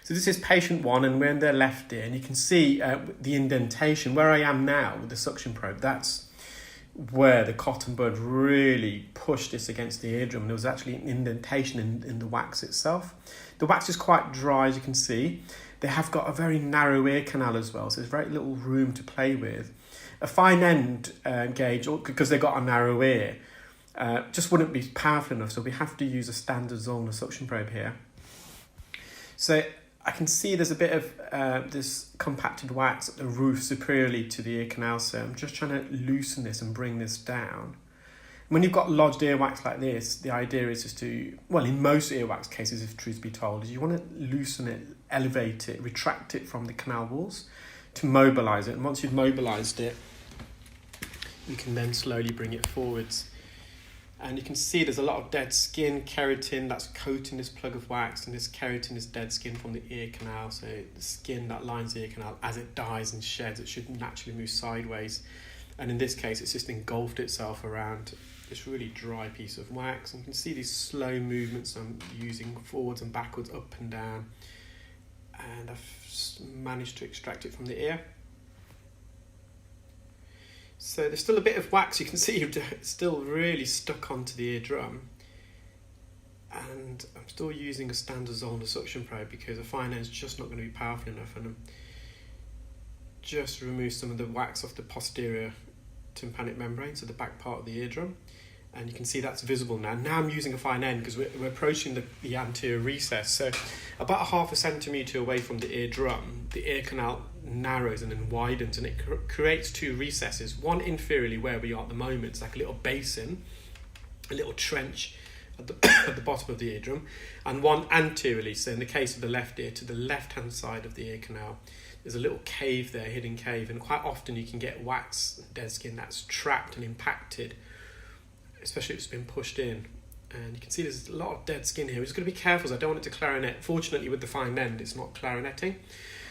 So this is patient 1, and we're in their left ear, and you can see the indentation. Where I am now with the suction probe, that's where the cotton bud really pushed this against the eardrum. There was actually an indentation in the wax itself. The wax is quite dry, as you can see. They have got a very narrow ear canal as well, so there's very little room to play with. A fine end gauge, because they've got a narrow ear, just wouldn't be powerful enough, so we have to use a standard Zollner suction probe here. So I can see there's a bit of this compacted wax at the roof superiorly to the ear canal, so I'm just trying to loosen this and bring this down. When you've got lodged earwax like this, the idea is just to, well, in most earwax cases, if truth be told, is you want to loosen it, elevate it, retract it from the canal walls to mobilise it. And once you've mobilised it, you can then slowly bring it forwards. And you can see there's a lot of dead skin, keratin that's coating this plug of wax, and this keratin is dead skin from the ear canal. So the skin that lines the ear canal, as it dies and sheds, it should naturally move sideways. And in this case, it's just engulfed itself around this really dry piece of wax. And you can see these slow movements I'm using forwards and backwards, up and down. And I've managed to extract it from the ear. So there's still a bit of wax, you can see it's still really stuck onto the eardrum. And I'm still using a standard Zollner suction probe because a fine end's just not going to be powerful enough. And I'm just remove some of the wax off the posterior tympanic membrane, so the back part of the eardrum. And you can see that's visible now. Now I'm using a fine end because we're approaching the anterior recess. So about 0.5 centimetre away from the eardrum, the ear canal narrows and then widens, and it creates two recesses. One inferiorly where we are at the moment, it's like a little basin, a little trench at the bottom of the eardrum, and one anteriorly, so in the case of the left ear, to the left-hand side of the ear canal. There's a little cave there, hidden cave, and quite often you can get wax, dead skin that's trapped and impacted, especially if it's been pushed in. And you can see there's a lot of dead skin here. We're just going to be careful, so I don't want it to clarinet. Fortunately, with the fine end, it's not clarinetting.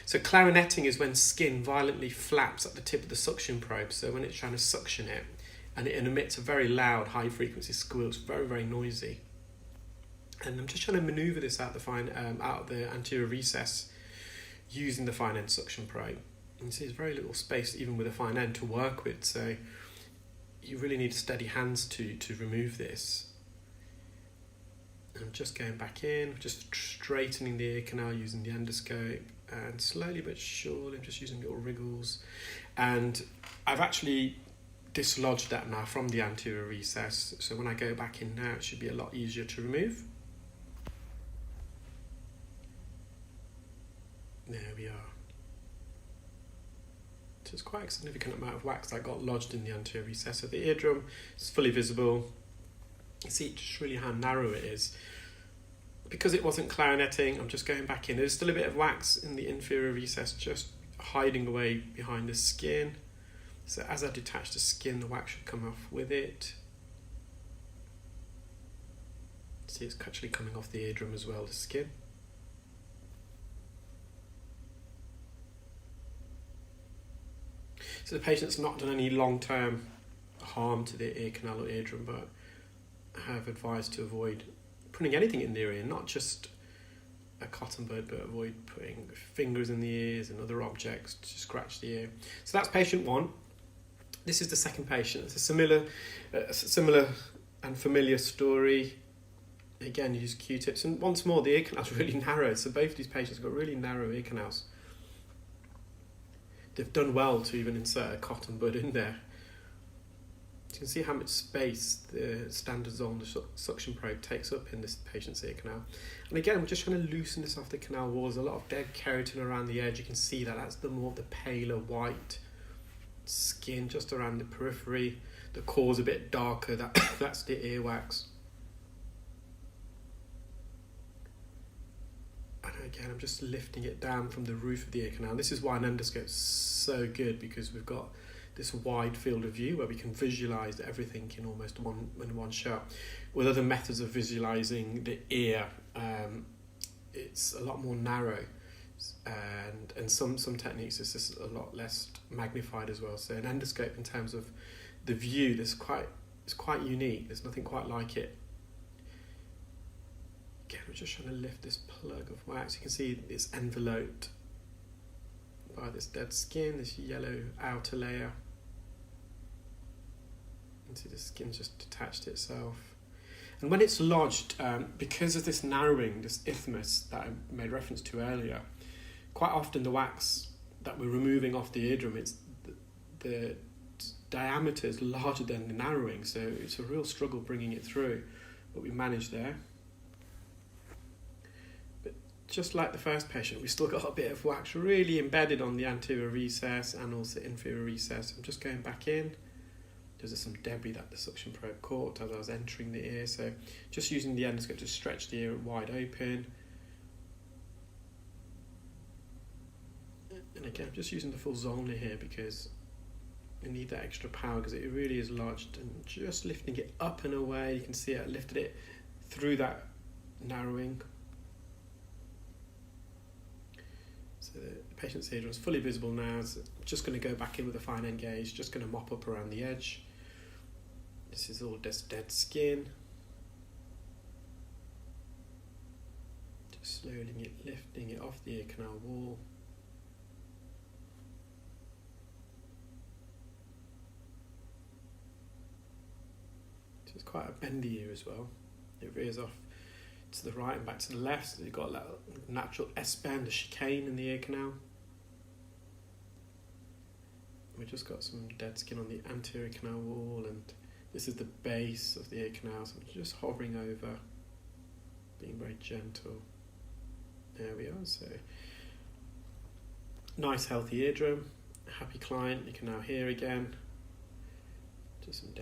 So clarinetting is when skin violently flaps at the tip of the suction probe. So when it's trying to suction it, and it emits a very loud, high-frequency squeal. It's very, very noisy. And I'm just trying to manoeuvre this out of the anterior recess using the fine end suction probe. And you see there's very little space, even with a fine end, to work with. So you really need steady hands to remove this. I'm just going back in, just straightening the ear canal using the endoscope, and slowly but surely I'm just using little wriggles. And I've actually dislodged that now from the anterior recess, so when I go back in now it should be a lot easier to remove. There we are. So it's quite a significant amount of wax that got lodged in the anterior recess of the eardrum. It's fully visible. You see just really how narrow it is. Because it wasn't clarinetting, I'm just going back in. There's still a bit of wax in the inferior recess just hiding away behind the skin. So as I detach the skin, the wax should come off with it. See, it's actually coming off the eardrum as well, the skin. So the patient's not done any long-term harm to the ear canal or eardrum, but I have advised to avoid putting anything in their ear, not just a cotton bud, but avoid putting fingers in the ears and other objects to scratch the ear. So that's patient 1. This is the second patient. It's a similar and familiar story. Again, use Q-tips, and once more, the ear canal's really narrow. So both of these patients have got really narrow ear canals. They've done well to even insert a cotton bud in there. You can see how much space the standard Zollner suction probe takes up in this patient's ear canal. And again, I'm just trying to loosen this off the canal walls. A lot of dead keratin around the edge. You can see that that's the more the paler white skin just around the periphery. The core's a bit darker. That's the earwax. And again, I'm just lifting it down from the roof of the ear canal. This is why an endoscope's so good, because we've got this wide field of view where we can visualize everything in almost one shot. With other methods of visualizing the ear, it's a lot more narrow, and some techniques it's just a lot less magnified as well. So an endoscope, in terms of the view, it's quite unique. There's nothing quite like it. again, we're just trying to lift this plug of wax. You can see it's enveloped by this dead skin, this yellow outer layer. You can see the skin's just detached itself. And when it's lodged, because of this narrowing, this isthmus that I made reference to earlier, quite often the wax that we're removing off the eardrum, the diameter is larger than the narrowing, so it's a real struggle bringing it through, but we managed there. But just like the first patient, we still got a bit of wax really embedded on the anterior recess and also inferior recess. I'm just going back in. There's some debris that the suction probe caught as I was entering the ear, so just using the endoscope to stretch the ear wide open. And again, I'm just using the full Zollner here because we need that extra power because it really is lodged, and just lifting it up and away. You can see I lifted it through that narrowing. So the patient's eardrum is fully visible now. So I'm just going to go back in with a fine end gauge, just going to mop up around the edge. This is all just dead skin. Just slowly lifting it off the ear canal wall. So it's quite a bendy ear as well. It veers off to the right and back to the left, so you've got a natural S-bend, a chicane in the ear canal. We've just got some dead skin on the anterior canal wall, and this is the base of the ear canal, so I'm just hovering over, being very gentle. There we are, so nice healthy eardrum, happy client. You can now hear again. Just some